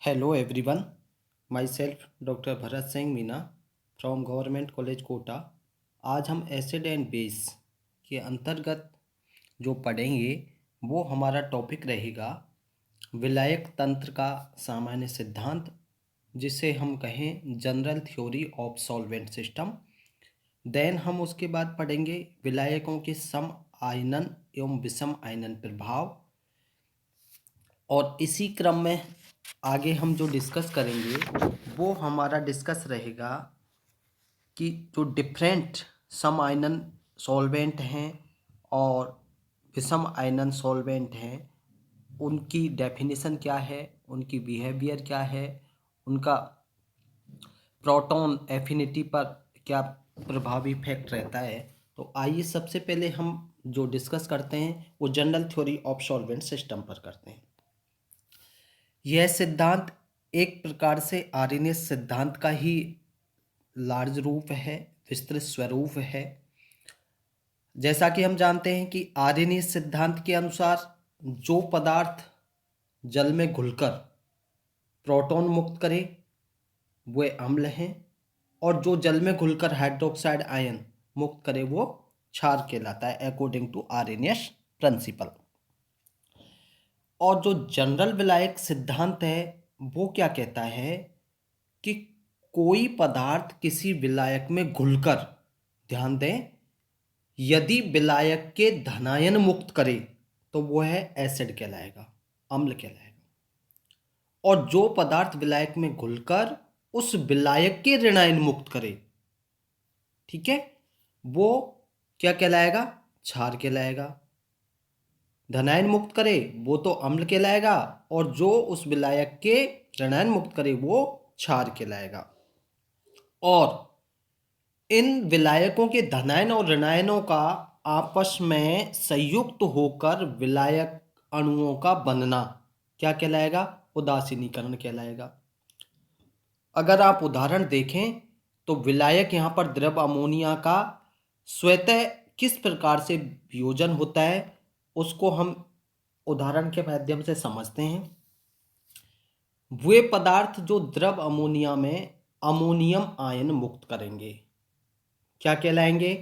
Hello everyone, myself doctor Bharat Singh Meena from government college Kota. आज हम acid and base के अंतर्गत जो पढ़ेंगे वो हमारा टॉपिक रहेगा विलायक तंत्र का सामान्य सिद्धांत, जिसे हम कहें general theory of solvent system. Then हम उसके बाद पढ़ेंगे विलायकों के सम आयनन एवं विषम आयनन प्रभाव, और इसी क्रम में आगे हम जो डिस्कस करेंगे वो हमारा डिस्कस रहेगा कि जो डिफरेंट सम आयनन सॉल्वेंट हैं और विषम आयनन सॉल्वेंट हैं उनकी डेफिनेशन क्या है, उनकी बिहेवियर क्या है, उनका प्रोटॉन एफिनिटी पर क्या प्रभावी इफेक्ट रहता है। तो आइए सबसे पहले हम जो डिस्कस करते हैं वो general theory of solvent system पर करते हैं। यह सिद्धांत एक प्रकार से आर्यनियस सिद्धांत का ही लार्ज रूप है, विस्तृत स्वरूप है। जैसा कि हम जानते हैं कि आर्यनियस सिद्धांत के अनुसार जो पदार्थ जल में घुलकर प्रोटॉन मुक्त करे वे अम्ल हैं, और जो जल में घुलकर हाइड्रोक्साइड आयन मुक्त करे वो क्षार कहलाता है, अकॉर्डिंग टू आर्यनियस प्रिंसिपल। और जो जनरल विलायक सिद्धांत है वो क्या कहता है कि कोई पदार्थ किसी विलायक में घुलकर, ध्यान दें, यदि विलायक के धनायन मुक्त करे तो वो है एसिड कहलाएगा, अम्ल कहलाएगा। और जो पदार्थ विलायक में घुलकर उस विलायक के ऋणायन मुक्त करे, ठीक है, वो क्या कहलाएगा, क्षार कहलाएगा। धनायन मुक्त करे वो तो अम्ल कहलाएगा, और जो उस विलायक के ऋणायन मुक्त करे वो क्षार कहलाएगा। और इन विलायकों के धनायन और ऋणायनों का आपस में संयुक्त होकर विलायक अणुओं का बनना क्या कहलाएगा, उदासीनीकरण कहलाएगा। अगर आप उदाहरण देखें तो विलायक यहाँ पर द्रव अमोनिया का स्वतः किस प्रकार से वियोजन होता है उसको हम उदाहरण के माध्यम से समझते हैं। वे पदार्थ जो द्रव अमोनिया में अमोनियम आयन मुक्त करेंगे क्या कहलाएंगे,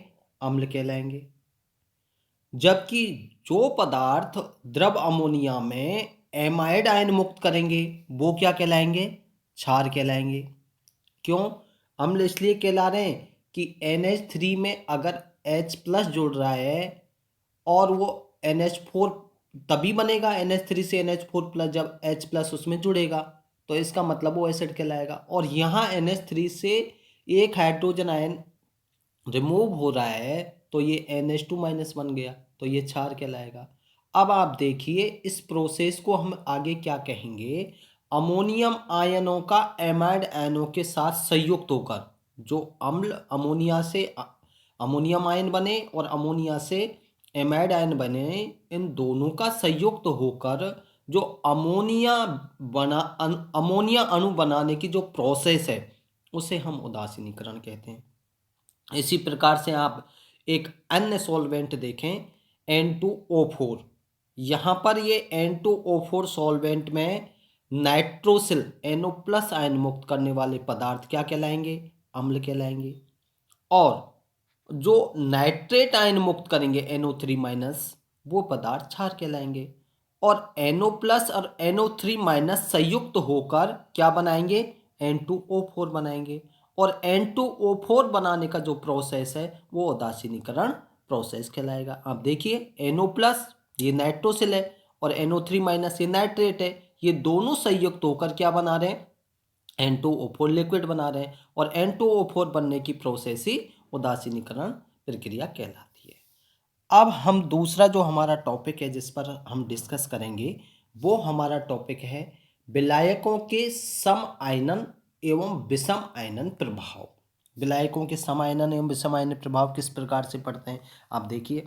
अम्ल कहलाएंगे। जबकि जो पदार्थ द्रव अमोनिया में एमाइड आयन मुक्त करेंगे वो क्या कहलाएंगे, क्षार कहलाएंगे। क्यों अम्ल इसलिए कहला रहे हैं कि NH3 में अगर H प्लस जुड़ रहा है और वो NH4 तभी बनेगा, NH3 से NH4 प्लस जब H प्लस उसमें जुड़ेगा, तो इसका मतलब वो एसिड कहलाएगा। और यहाँ NH3 से एक हाइड्रोजन आयन रिमूव हो रहा है तो ये NH2 माइनस बन गया, तो ये क्षार कहलाएगा। अब आप देखिए इस प्रोसेस को हम आगे क्या कहेंगे, अमोनियम आयनों का एमाइड आयनों के साथ संयुक्त होकर जो अम्ल अमोनिया से अमोनियम आयन बने और अमोनिया से एमाइड आयन बने, इन दोनों का संयुक्त होकर जो अमोनिया अणु बनाने की जो प्रोसेस है उसे हम उदासीनीकरण कहते हैं। इसी प्रकार से आप एक अन्य सॉल्वेंट देखें N2O4, यहाँ पर ये N2O4 सॉल्वेंट में नाइट्रोसिल NO प्लस आयन मुक्त करने वाले पदार्थ क्या कहलाएंगे, अम्ल कहलाएंगे। और जो नाइट्रेट आयन मुक्त करेंगे NO3 माइनस वो पदार्थ क्षार कहलाएंगे। और NO प्लस और NO3 माइनस संयुक्त होकर क्या बनाएंगे, N2O4 बनाएंगे। और N2O4 बनाने का जो प्रोसेस है वो उदासीनीकरण प्रोसेस कहलाएगा। आप देखिए NO प्लस ये नाइट्रोसिल है और NO3 माइनस ये नाइट्रेट है, ये दोनों संयुक्त होकर क्या बना रहे हैं, N2O4 लिक्विड बना रहे हैं। और N2O4 बनने की प्रोसेस ही उदासीनीकरण प्रक्रिया कहलाती है। अब हम दूसरा जो हमारा टॉपिक है जिस पर हम डिस्कस करेंगे वो हमारा टॉपिक है विलायकों के सम आयनन एवं विषम आयनन प्रभाव। विलायकों के सम आयनन एवं विषम आयनन प्रभाव किस प्रकार से पढ़ते हैं, आप देखिए,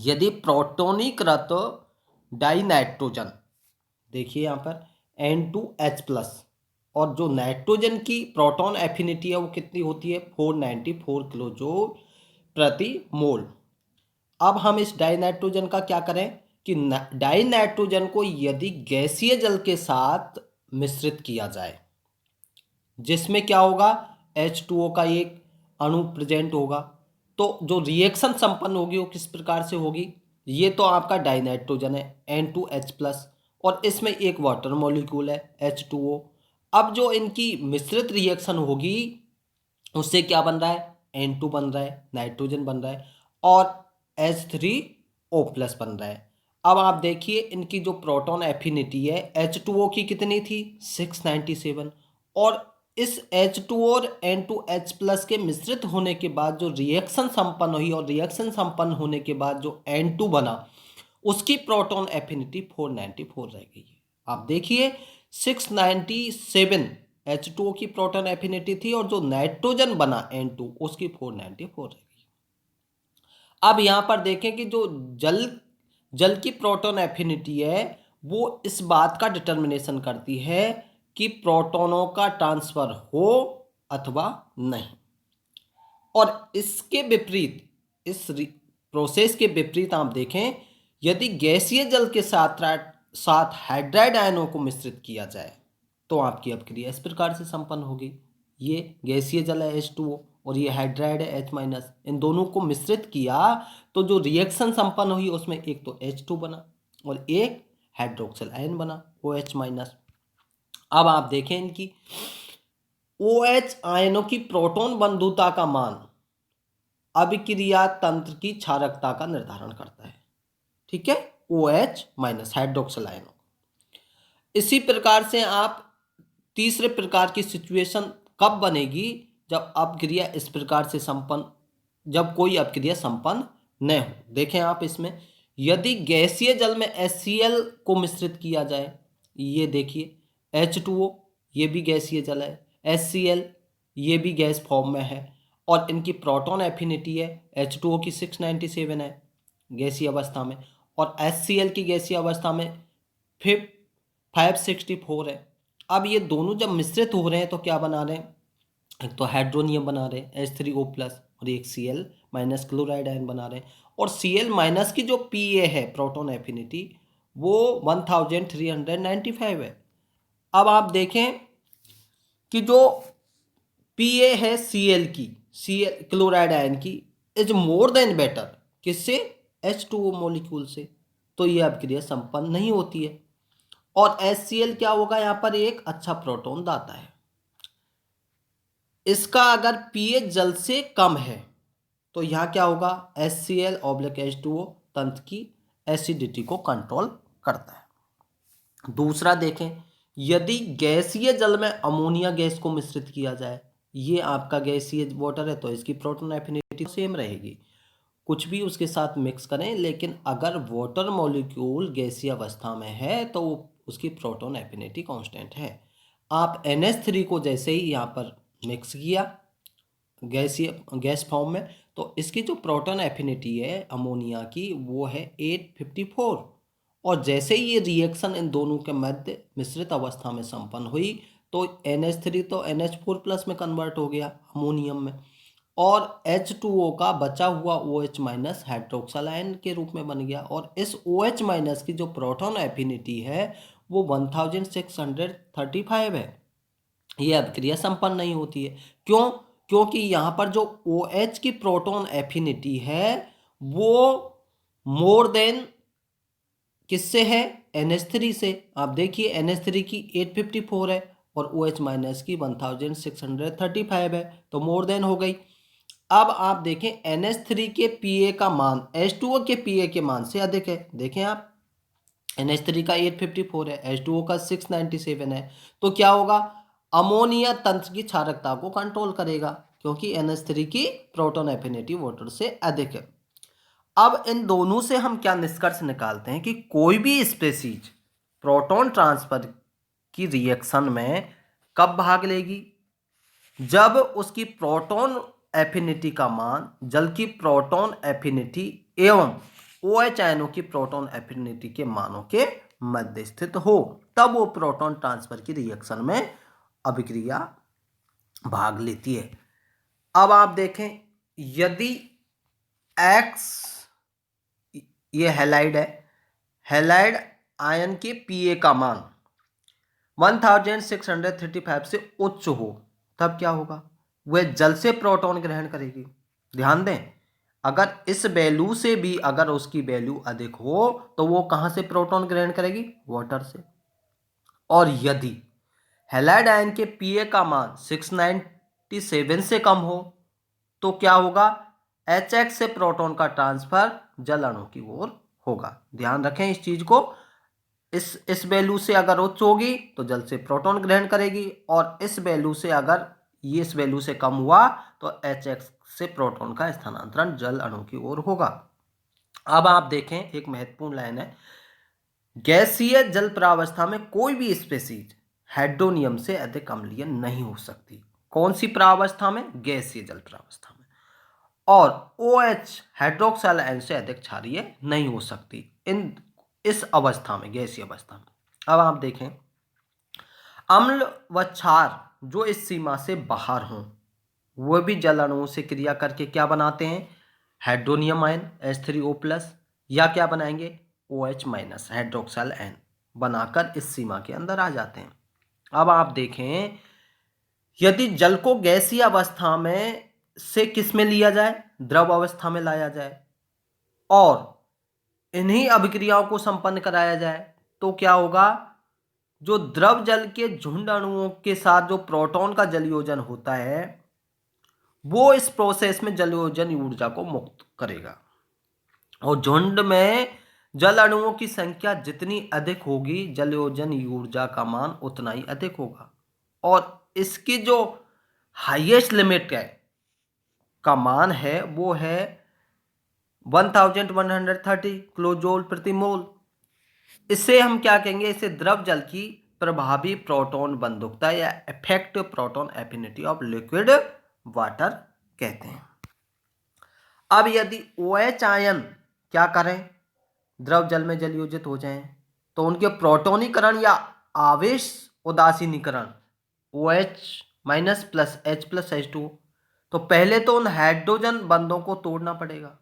यदि प्रोटोनीकृत डाइनाइट्रोजन, देखिए यहाँ पर N2H प्लस, और जो नाइट्रोजन की प्रोटॉन एफिनिटी है वो कितनी होती है, 494 किलो जूल प्रति मोल। अब हम इस डाइनाइट्रोजन का क्या करें कि डाइनाइट्रोजन को यदि गैसीय जल के साथ मिश्रित किया जाए, जिसमें क्या होगा, H2O का एक अणु प्रेजेंट होगा। तो जो रिएक्शन संपन्न होगी वो किस प्रकार से होगी, ये तो आपका डाइनाइट्रोजन है N2H+, और इसमें एक वाटर मॉलिक्यूल है H2O। अब जो इनकी मिश्रित रिएक्शन होगी उससे क्या बन रहा है, N2 बन रहा है, नाइट्रोजन बन रहा है, और H3O+ बन रहा है। अब आप देखिए इनकी जो प्रोटॉन एफिनिटी है H2O की कितनी थी, 697, और इस H2O और N2H+ के मिश्रित होने के बाद जो रिएक्शन संपन्न हुई, और रिएक्शन संपन्न होने के बाद जो N2 बना उसकी प्रोटॉन एफिनिटी 494 रह गई है। आप देखिए 697 H2O की प्रोटॉन एफिनिटी थी, और जो नाइट्रोजन बना N2 उसकी 494 रह गई। अब यहां पर देखें कि जो जल जल की प्रोटॉन एफिनिटी है वो इस बात का डिटर्मिनेशन करती है कि प्रोटॉनों का ट्रांसफर हो अथवा नहीं। और इसके विपरीत, इस प्रोसेस के विपरीत आप देखें, यदि गैसीय जल के साथ हाइड्राइड आयनों को मिश्रित किया जाए तो आपकी अपक्रिया इस प्रकार से संपन्न होगी। ये गैसीय जल है H2O और ये हाइड्राइड है H-, इन दोनों को मिश्रित किया तो जो रिएक्शन संपन्न हुई उसमें एक तो H2 बना और एक हाइड्रोक्सिल आयन बना OH-। अब आप देखें इनकी OH आयनों की प्रोटॉन बंधुता का मान अभिक्रिया तंत्र की क्षारकता का निर्धारण करता है। ठीक है, OH- हाइड्रोक्सिल आयनों। इसी प्रकार से आप तीसरे प्रकार की सिचुएशन कब बनेगी, जब अपक्रिया इस प्रकार से संपन्न, जब कोई अपक्रिया संपन्न न हो। देखें आप इसमें, यदि गैसीय जल में HCl को मिश्रित किया जाए, ये देखिए H2O ये भी गैसीय जल है, HCl ये भी गैस फॉर्म में है, और इनकी प्रोटॉन एफिनिटी है H2O की 697 है गैसीय अवस्था में, और HCl की गैसीय अवस्था में 564 है। अब ये दोनों जब मिश्रित हो रहे हैं तो क्या बना रहे हैं, एक तो हाइड्रोनियम बना रहे हैं H3O+, और एक Cl- क्लोराइड आयन बना रहे हैं, और Cl- की जो Pa है प्रोटॉन एफिनिटी वो 1395 है। अब आप देखें कि जो Pa है Cl की, Cl क्लोराइड आयन की, इज मोर देन बेटर किससे, H2O मॉलिक्यूल से, तो ये अपक्रिया संपन्न नहीं होती है। और HCl क्या होगा, यहाँ पर एक अच्छा प्रोटॉन दाता है। इसका अगर pH जल से कम है तो यहाँ क्या होगा, HCl/H2O तंत्र की एसिडिटी को कंट्रोल करता है। दूसरा देखें, यदि गैसीय जल में अमोनिया गैस को मिश्रित किया जाए, ये आपका गैसीय वाटर है तो इसकी प्रोटॉन एफिनिटी सेम रहेगी, कुछ भी उसके साथ मिक्स करें, लेकिन अगर वाटर मॉलिक्यूल गैसीय अवस्था में है तो उसकी प्रोटॉन एफिनिटी कांस्टेंट है। आप NH3 को जैसे ही यहाँ पर मिक्स किया गैस फॉर्म में, तो इसकी जो प्रोटॉन एफिनिटी है अमोनिया की वो है 854, और जैसे ही ये रिएक्शन इन दोनों के मध्य मिश्रित अवस्था में संपन्न हुई तो NH3 तो NH4+ में कन्वर्ट हो गया अमोनियम में, और H2O का बचा हुआ OH- हाइड्रोक्सिल आयन के रूप में बन गया, और इस OH- की जो प्रोटॉन एफिनिटी है वो 1635 है। ये अपक्रिया संपन्न नहीं होती है। क्यों, क्योंकि यहाँ पर जो OH की प्रोटॉन एफिनिटी है वो मोर देन किससे है, NH3 से। आप देखिए NH3 की 854 है और OH- की 1635 है, तो मोर देन हो गई। अब आप देखें NH3 के Pa का मान H2O के Pa के मान से अधिक है। देखें आप, NH3 का 854 है, H2O का 697 है, तो क्या होगा, अमोनिया तंत्र की क्षारकता को कंट्रोल करेगा क्योंकि NH3 की प्रोटॉन एफिनिटी वाटर से अधिक है। अब इन दोनों से हम क्या निष्कर्ष निकालते हैं कि कोई भी स्पेसीज प्रोटॉन ट्रांसफर की रिएक्शन में कब भाग लेगी, जब उसकी प्रोटॉन एफिनिटी का मान जल की प्रोटॉन एफिनिटी एवं OH आयनों की प्रोटॉन एफिनिटी के मानों के मध्य स्थित हो, तब वो प्रोटॉन ट्रांसफर की रिएक्शन में अभिक्रिया भाग लेती है। अब आप देखें, यदि X, ये हैलाइड है, हैलाइड आयन के Pa का मान 1635 से उच्च हो, तब क्या होगा, वह जल से प्रोटॉन ग्रहण करेगी। ध्यान दें, अगर इस वैल्यू से भी अगर उसकी वैल्यू अधिक हो तो वो कहां से प्रोटॉन ग्रहण करेगी, वाटर से। और यदि हैलाइड आयन के पीए का मान 697 से कम हो तो क्या होगा, HX से प्रोटॉन का ट्रांसफर जल अणु की ओर होगा। ध्यान रखें इस चीज को, इस वैल्यू से अगर उच्च होगी तो जल से प्रोटॉन ग्रहण करेगी, और इस वैल्यू से अगर ये इस वैल्यू से कम हुआ तो HX से प्रोटॉन का स्थानांतरण जल अणु की ओर होगा। अब आप देखें, एक महत्वपूर्ण लाइन है, गैसीय जल प्रावस्था में कोई भी स्पीशीज हाइड्रोनियम से अधिक अम्लीय नहीं हो सकती। कौन सी प्रावस्था में, गैसीय जल प्रावस्था में। और OH हाइड्रोक्साइल आयन से अधिक क्षारीय नहीं हो सकती इस अवस्था में, गैसीय अवस्था में। अब आप देखें, अम्ल व क्षार जो इस सीमा से बाहर हों वह भी जल अणुओं से क्रिया करके क्या बनाते हैं, हाइड्रोनियम आयन H3O+, या क्या बनाएंगे, OH- हाइड्रोक्साइल आयन बनाकर इस सीमा के अंदर आ जाते हैं। अब आप देखें, यदि जल को गैसीय अवस्था में से किस में लिया जाए, द्रव अवस्था में लाया जाए, और इन्हीं अभिक्रियाओं को संपन्न कराया जाए तो क्या होगा, जो द्रव जल के झुंड अणुओं के साथ जो प्रोटॉन का जलयोजन होता है वो इस प्रोसेस में जलयोजन ऊर्जा को मुक्त करेगा। और झुंड में जल अणुओं की संख्या जितनी अधिक होगी जलयोजन ऊर्जा का मान उतना ही अधिक होगा। और इसकी जो हाईएस्ट लिमिट है का मान है वो है 1130 किलोजूल प्रति मोल। इससे हम क्या कहेंगे, इसे द्रव जल की प्रभावी प्रोटॉन बंधुकता या effective proton affinity of liquid water कहते हैं। अब यदि OH आयन क्या करें, द्रव जल में जलयोजित हो जाएं तो उनके प्रोटोनीकरण या आवेश उदासीनीकरण OH- plus H plus H2, तो पहले तो उन हाइड्रोजन बंधों को तोड़ना पड़ेगा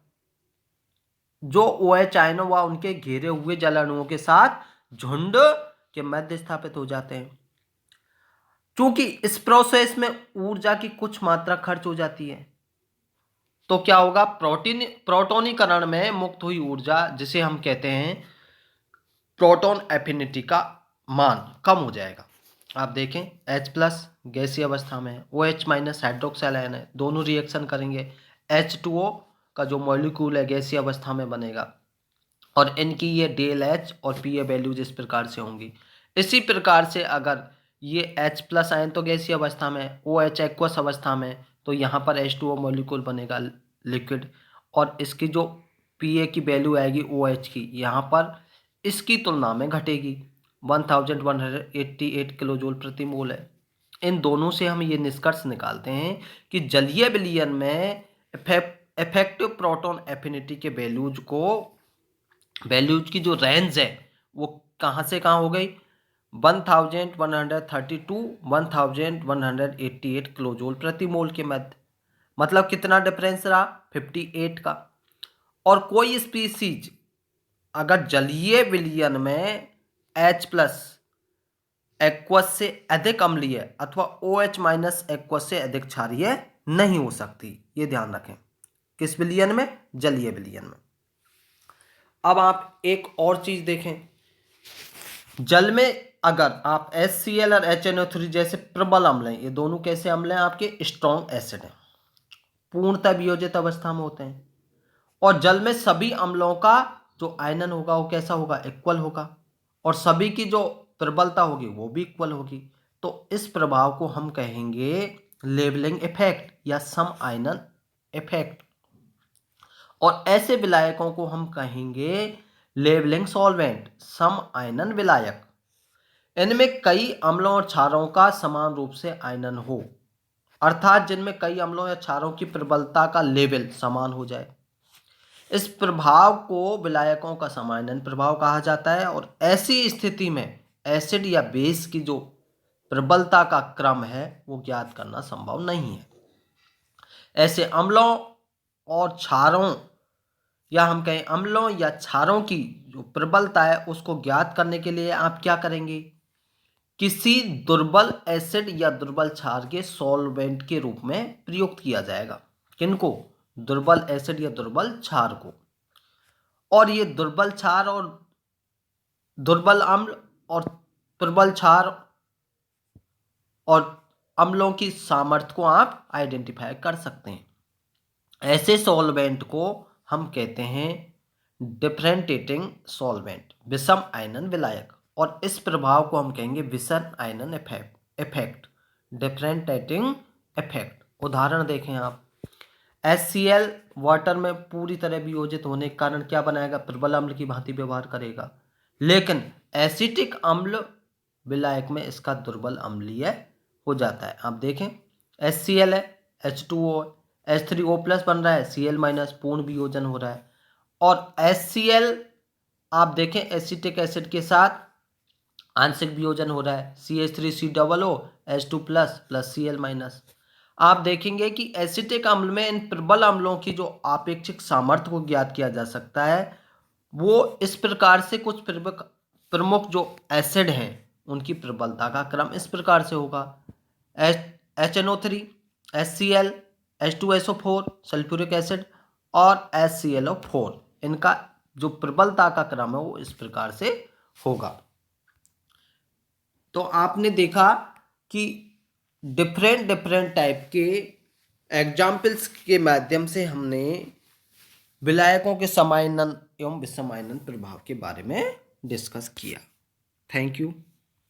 जो OH आयनों व उनके घेरे हुए जल अणुओं के साथ झुंड के मध्य स्थापित हो जाते हैं। क्योंकि इस प्रोसेस में ऊर्जा की कुछ मात्रा खर्च हो जाती है तो क्या होगा, प्रोटोनीकरण में मुक्त हुई ऊर्जा जिसे हम कहते हैं प्रोटॉन एफिनिटी का मान कम हो जाएगा। आप देखें, H+ गैसीय अवस्था में है, OH- हाइड्रोक्साइल आयन है, दोनों रिएक्शन करेंगे, H2O का जो मॉलिक्यूल है गैसीय अवस्था में बनेगा, और इनकी ये DLH और PA वैल्यूज इस प्रकार से होंगी। इसी प्रकार से अगर ये H+ आयन तो गैसीय अवस्था में, OH एक्वस अवस्था में, तो यहाँ पर H2O मॉलिक्यूल बनेगा लिक्विड, और इसकी जो PA की वैल्यू आएगी OH की यहाँ पर इसकी तुलना में घटेगी, 1188 किलोजूल प्रति मोल है। इन दोनों से हम ये निष्कर्ष निकालते हैं कि जलीय विलयन में इफेक्टिव प्रोटॉन एफिनिटी के वैल्यूज की जो रेंज है वो कहाँ से कहाँ हो गई, 1130 टू 1188 किलोजूल प्रति मोल के मध्य। मतलब कितना डिफरेंस रहा, 58 का। और कोई स्पीसीज अगर जलीय विलयन में H+ एक्वस से अधिक अम्लीय अथवा OH- एक्वस से अधिक क्षारीय नहीं हो सकती, ये ध्यान रखें। किस विलयन में, जलीय विलयन में। अब आप एक और चीज देखें, जल में अगर आप HCl और HNO3 जैसे प्रबल अम्ल हैं, ये दोनों कैसे अम्ल हैं, आपके स्ट्रॉन्ग एसिड हैं, पूर्णतः वियोजित अवस्था में होते हैं। और जल में सभी अम्लों का जो आयनन होगा वो कैसा होगा, इक्वल होगा, और सभी की जो प्रबलता होगी वो भी इक्वल होगी। तो इस प्रभाव को हम कहेंगे लेवलिंग इफेक्ट या सम आयनन इफेक्ट। और ऐसे विलायकों को हम कहेंगे लेवलिंग सॉल्वेंट, सम आयनन विलायक। इनमें कई अम्लों और क्षारों का समान रूप से आयनन हो, अर्थात जिनमें कई अम्लों या क्षारों की प्रबलता का लेवल समान हो जाए। इस प्रभाव को विलायकों का समानन प्रभाव कहा जाता है। और ऐसी स्थिति में एसिड या बेस की जो प्रबलता का क्रम है वो ज्ञात करना संभव नहीं है। ऐसे अम्लों और क्षारों, या हम कहें अम्लों या क्षारों की जो प्रबलता है उसको ज्ञात करने के लिए आप क्या करेंगे, किसी दुर्बल एसिड या दुर्बल क्षार के सॉल्वेंट के रूप में प्रयुक्त किया जाएगा। किनको? दुर्बल एसिड या दुर्बल क्षार को। और ये दुर्बल क्षार और दुर्बल अम्ल और प्रबल क्षार और अम्लों की सामर्थ्य को आप आइडेंटिफाई कर सकते हैं। ऐसे सॉल्वेंट को हम कहते हैं डिफरेंटिएटिंग सॉल्वेंट, विषम आयनन विलायक, और इस प्रभाव को हम कहेंगे विषम आयनन इफेक्ट, डिफरेंटिएटिंग इफेक्ट। उदाहरण देखें आप, HCl वाटर में पूरी तरह वियोजित होने के कारण क्या बनाएगा? प्रबल अम्ल की भांति व्यवहार करेगा, लेकिन एसिटिक अम्ल विलायक में इसका दुर्बल अम्लीय हो जाता है। आप देखें, HCl है, H2O, H3O प्लस बन रहा है, Cl माइनस, पूर्ण वियोजन हो रहा है। और HCl आप देखें एसिटिक एसिड के साथ आंशिक वियोजन हो रहा है, CH3COO H2 plus plus Cl minus. आप देखेंगे कि एसिटिक अम्ल में इन प्रबल अम्लों की जो आपेक्षिक सामर्थ्य को ज्ञात किया जा सकता है वो इस प्रकार से, कुछ प्रमुख जो एसिड हैं उनकी प्रबलता का क्रम इस प्रकार से होगा: HNO3, HCl, H2SO4 sulphuric acid और HClO4, इनका जो प्रबलता का क्रम है वो इस प्रकार से होगा। तो आपने देखा कि डिफरेंट डिफरेंट टाइप के एग्जाम्पल्स के माध्यम से हमने विलायकों के समायनन एवं विषमायनन प्रभाव के बारे में डिस्कस किया। Thank you.